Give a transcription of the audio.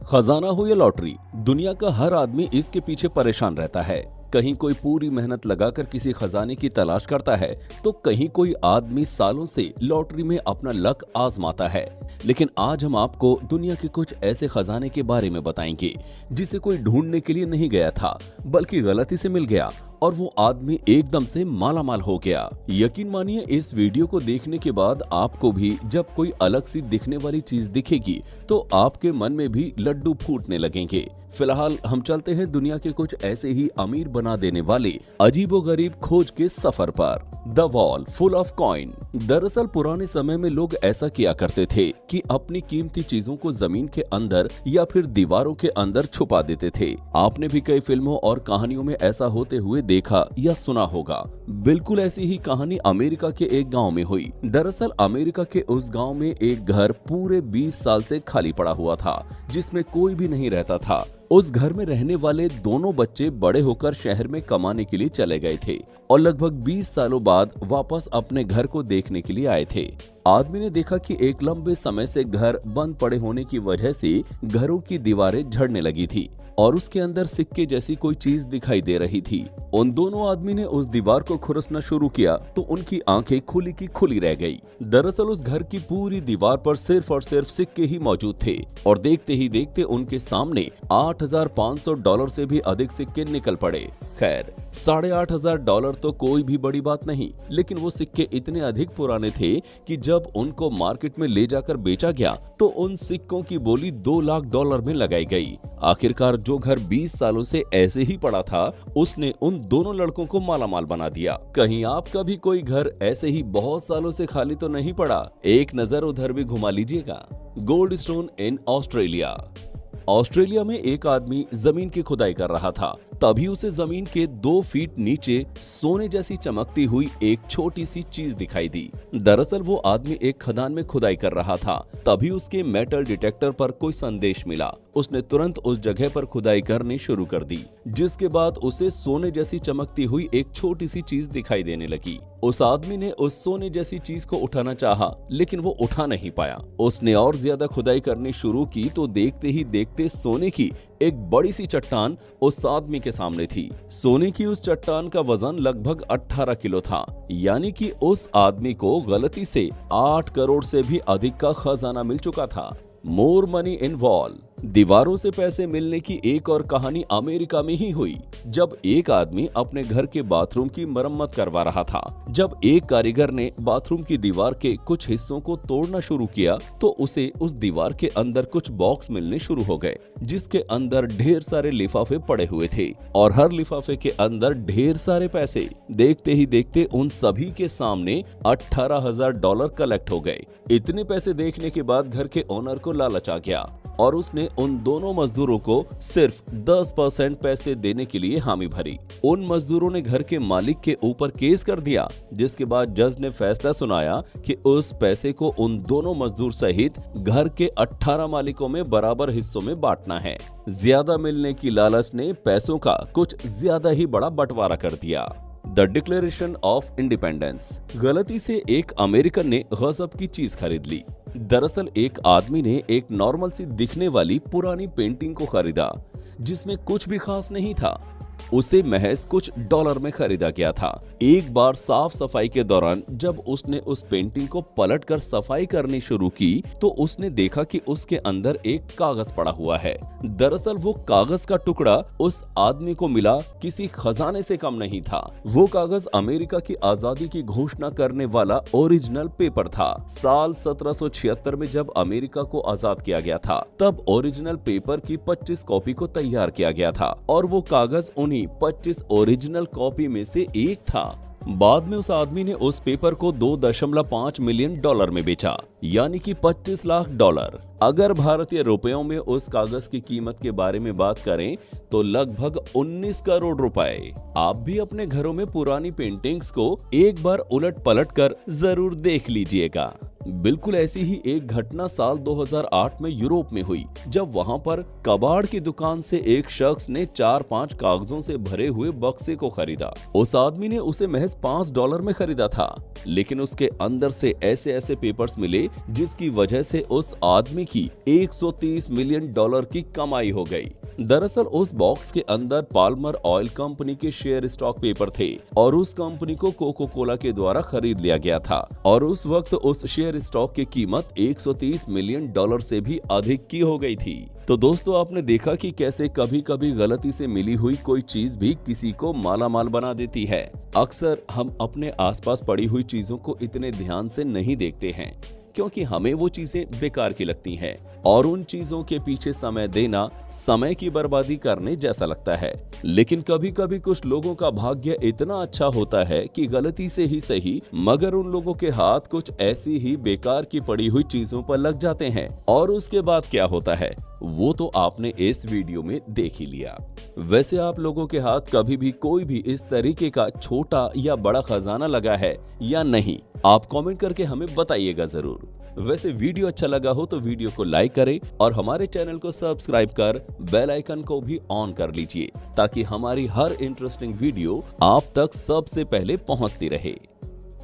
खजाना हो या लॉटरी, दुनिया का हर आदमी इसके पीछे परेशान रहता है। कहीं कोई पूरी मेहनत लगाकर किसी खजाने की तलाश करता है, तो कहीं कोई आदमी सालों से लॉटरी में अपना लक आजमाता है। लेकिन आज हम आपको दुनिया के कुछ ऐसे खजाने के बारे में बताएंगे जिसे कोई ढूंढने के लिए नहीं गया था, बल्कि गलती से मिल गया और वो आदमी एकदम से मालामाल हो गया। यकीन मानिए, इस वीडियो को देखने के बाद आपको भी जब कोई अलग सी दिखने वाली चीज दिखेगी तो आपके मन में भी लड्डू फूटने लगेंगे। फिलहाल हम चलते हैं दुनिया के कुछ ऐसे ही अमीर बना देने वाले अजीबोगरीब खोज के सफर पर। The wall full of coin. दरअसल पुराने समय में लोग ऐसा किया करते थे कि अपनी कीमती चीजों को जमीन के अंदर या फिर दीवारों के अंदर छुपा देते थे। आपने भी कई फिल्मों और कहानियों में ऐसा होते हुए देखा या सुना होगा। बिल्कुल ऐसी ही कहानी अमेरिका के एक गांव में हुई। दरअसल अमेरिका के उस गांव में एक घर पूरे 20 साल से खाली पड़ा हुआ था, जिसमें कोई भी नहीं रहता था। उस घर में रहने वाले दोनों बच्चे बड़े होकर शहर में कमाने के लिए चले गए थे और लगभग 20 सालों बाद वापस अपने घर को देखने के लिए आए थे। आदमी ने देखा कि एक लंबे समय से घर बंद पड़े होने की वजह से घरों की दीवारें झड़ने लगी थी और उसके अंदर सिक्के जैसी कोई चीज दिखाई दे रही थी। उन दोनों आदमी ने उस दीवार को खुरसना शुरू किया तो उनकी आंखें खुली की खुली रह गई। दरअसल उस घर की पूरी दीवार पर सिर्फ और सिर्फ सिक्के ही मौजूद थे और देखते ही देखते उनके सामने $8,500 से भी अधिक सिक्के निकल पड़े। खैर, $8,500 तो कोई भी बड़ी बात नहीं, लेकिन वो सिक्के इतने अधिक पुराने थे कि जब उनको मार्केट में ले जाकर बेचा गया तो उन सिक्कों की बोली $2 लाख में लगाई गई। आखिरकार जो घर 20 सालों से ऐसे ही पड़ा था, उसने उन दोनों लड़कों को मालामाल बना दिया। कहीं आपका भी कोई घर ऐसे ही बहुत सालों से खाली तो नहीं पड़ा? एक नजर उधर भी घुमा लीजिएगा। Gold stone in Australia. Australia में एक आदमी जमीन की खुदाई कर रहा था, तभी उसे जमीन के 2 फीट नीचे सोने जैसी चमकती हुई एक छोटी सी चीज दिखाई दी। दरअसल वो आदमी एक खदान में खुदाई कर रहा था, तभी उसके मेटल डिटेक्टर पर कोई संदेश मिला। उसने तुरंत उस जगह पर खुदाई करनी शुरू कर दी, जिसके बाद उसे सोने जैसी चमकती हुई एक छोटी सी चीज दिखाई देने लगी। उस आदमी ने उस सोने जैसी चीज को उठाना चाहा, लेकिन वो उठा नहीं पाया। उसने और ज्यादा खुदाई करनी शुरू की तो देखते ही देखते सोने की एक बड़ी सी चट्टान उस आदमी के सामने थी। सोने की उस चट्टान का वजन लगभग 18 किलो था, यानी कि उस आदमी को गलती से 8 करोड़ से भी अधिक का खजाना मिल चुका था। More money in wall. दीवारों से पैसे मिलने की एक और कहानी अमेरिका में ही हुई, जब एक आदमी अपने घर के बाथरूम की मरम्मत करवा रहा था। जब एक कारीगर ने बाथरूम की दीवार के कुछ हिस्सों को तोड़ना शुरू किया तो उसे उस दीवार के अंदर कुछ बॉक्स मिलने शुरू हो गए, जिसके अंदर ढेर सारे लिफाफे पड़े हुए थे और हर लिफाफे के अंदर ढेर सारे पैसे। देखते ही देखते उन सभी के सामने $18,000 कलेक्ट हो गए। इतने पैसे देखने के बाद घर के ओनर को लालच आ गया और उसने उन दोनों मजदूरों को सिर्फ 10% पैसे देने के लिए हामी भरी। उन मजदूरों ने घर के मालिक के ऊपर केस कर दिया, जिसके बाद जज ने फैसला सुनाया कि उस पैसे को उन दोनों मजदूर सहित घर के 18 मालिकों में बराबर हिस्सों में बांटना है। ज्यादा मिलने की लालच ने पैसों का कुछ ज्यादा ही बड़ा बंटवारा कर दिया। The declaration of independence. गलती से एक अमेरिकन ने गजब की चीज खरीद ली। दरअसल एक आदमी ने एक नॉर्मल सी दिखने वाली पुरानी पेंटिंग को खरीदा, जिसमें कुछ भी खास नहीं था। उसे महज कुछ डॉलर में खरीदा गया था। एक बार साफ सफाई के दौरान जब उसने उस पेंटिंग को पलटकर सफाई करनी शुरू की तो उसने देखा कि उसके अंदर एक कागज पड़ा हुआ है। दरअसल वो कागज का टुकड़ा उस आदमी को मिला किसी खजाने से कम नहीं था। वो कागज अमेरिका की आजादी की घोषणा करने वाला ओरिजिनल पेपर था। साल 1776 में जब अमेरिका को आजाद किया गया था, तब ओरिजिनल पेपर की 25 कॉपी को तैयार किया गया था और वो कागज उन्हीं 25 ओरिजिनल कॉपी में से एक था। बाद में उस आदमी ने उस पेपर को $2.5 मिलियन में बेचा, यानी कि $25 लाख। अगर भारतीय रुपयों में उस कागज की कीमत के बारे में बात करें तो लगभग 19 करोड़ रुपए। आप भी अपने घरों में पुरानी पेंटिंग्स को एक बार उलट पलट कर जरूर देख लीजिएगा। बिल्कुल ऐसी ही एक घटना साल 2008 में यूरोप में हुई, जब वहां पर कबाड़ की दुकान से एक शख्स ने 4-5 कागजों से भरे हुए बक्से को खरीदा। उस आदमी ने उसे महज $5 में खरीदा था, लेकिन उसके अंदर से ऐसे ऐसे पेपर्स मिले जिसकी वजह से उस आदमी की $130 मिलियन की कमाई हो गई। दरअसल उस बॉक्स के अंदर पाल्मर ऑयल कंपनी के शेयर स्टॉक पेपर थे और उस कंपनी को कोको कोला के द्वारा खरीद लिया गया था और उस वक्त उस शेयर स्टॉक की कीमत $130 मिलियन से भी अधिक की हो गई थी। तो दोस्तों, आपने देखा कि कैसे कभी कभी गलती से मिली हुई कोई चीज भी किसी को माला माल बना देती है। अक्सर हम अपने आसपास पड़ी हुई चीजों को इतने ध्यान से नहीं देखते हैं क्योंकि हमें वो चीजें बेकार की लगती हैं और उन चीजों के पीछे समय देना समय की बर्बादी करने जैसा लगता है। लेकिन कभी कभी कुछ लोगों का भाग्य इतना अच्छा होता है कि गलती से ही सही मगर उन लोगों के हाथ कुछ ऐसी ही बेकार की पड़ी हुई चीजों पर लग जाते हैं और उसके बाद क्या होता है वो तो आपने इस वीडियो में देख ही लिया। वैसे आप लोगों के हाथ कभी भी कोई भी इस तरीके का छोटा या बड़ा खजाना लगा है या नहीं, आप कमेंट करके हमें बताइएगा जरूर। वैसे वीडियो अच्छा लगा हो तो वीडियो को लाइक करें और हमारे चैनल को सब्सक्राइब कर बेल आइकन को भी ऑन कर लीजिए ताकि हमारी हर इंटरेस्टिंग वीडियो आप तक सबसे पहले पहुंचती रहे।